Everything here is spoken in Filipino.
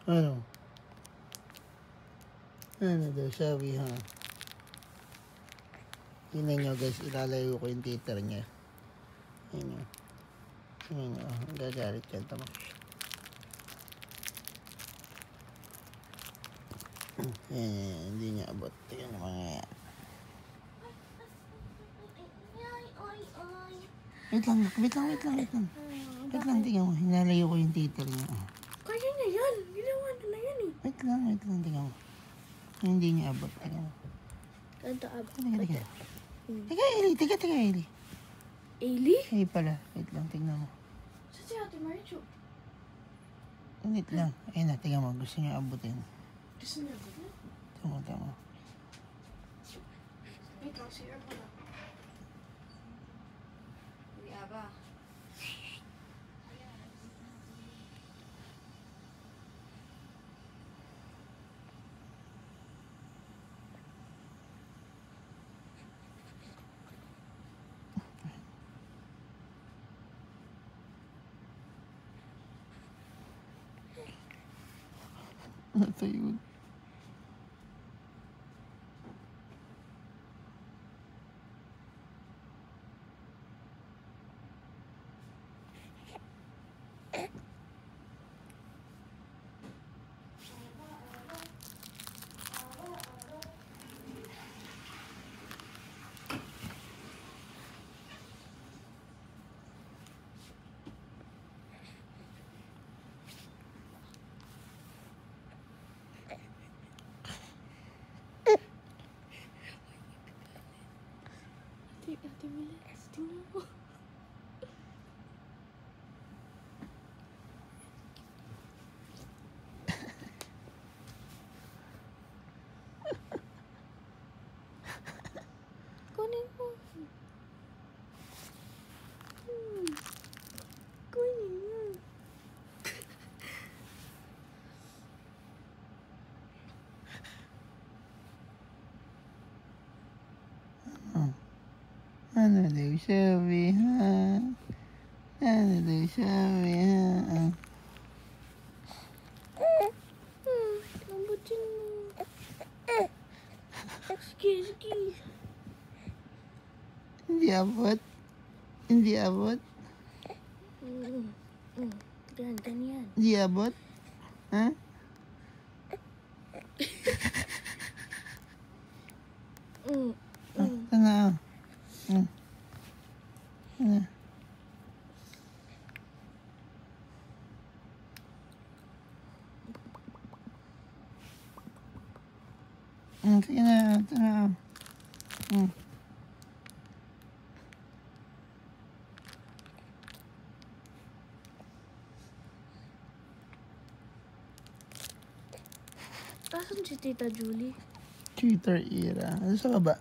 Ano? Ano daw sabi ha? Tingnan nyo guys, ilalayo ko yung titer niya. Tingnan nyo. Tingnan nyo. Gagalit yan. Tama. Hindi niya abot. Tingnan nyo mga yan. Wait lang. Wait lang, tingnan mo. Hinalayo ko yung titer niya. Kaya na yan. Ginawa na yan eh. Wait lang, tingnan mo. Hindi niya abot. Tingnan mo. Kanto abot. Teka, Eli. Eli? Ay pala. Wait lang, tingnan mo. Saan si Ate Marichu? Wait lang. Ayun na, tingnan mo. Gusto niya abutin. Gusto niya ba na? Tama. Wait lang, CR pala. Uy, Aba. Ano yun? Ate Miles, tingnan mo. Kunin mo. Kunin mo. Ano daw sabi ha? Lambutin mo. Excuse. Hindi abot? Ganyan. Hindi abot? Ha? Tanga. Sige na. Asan si Tita Julie? Cheater era. Ano sa baba?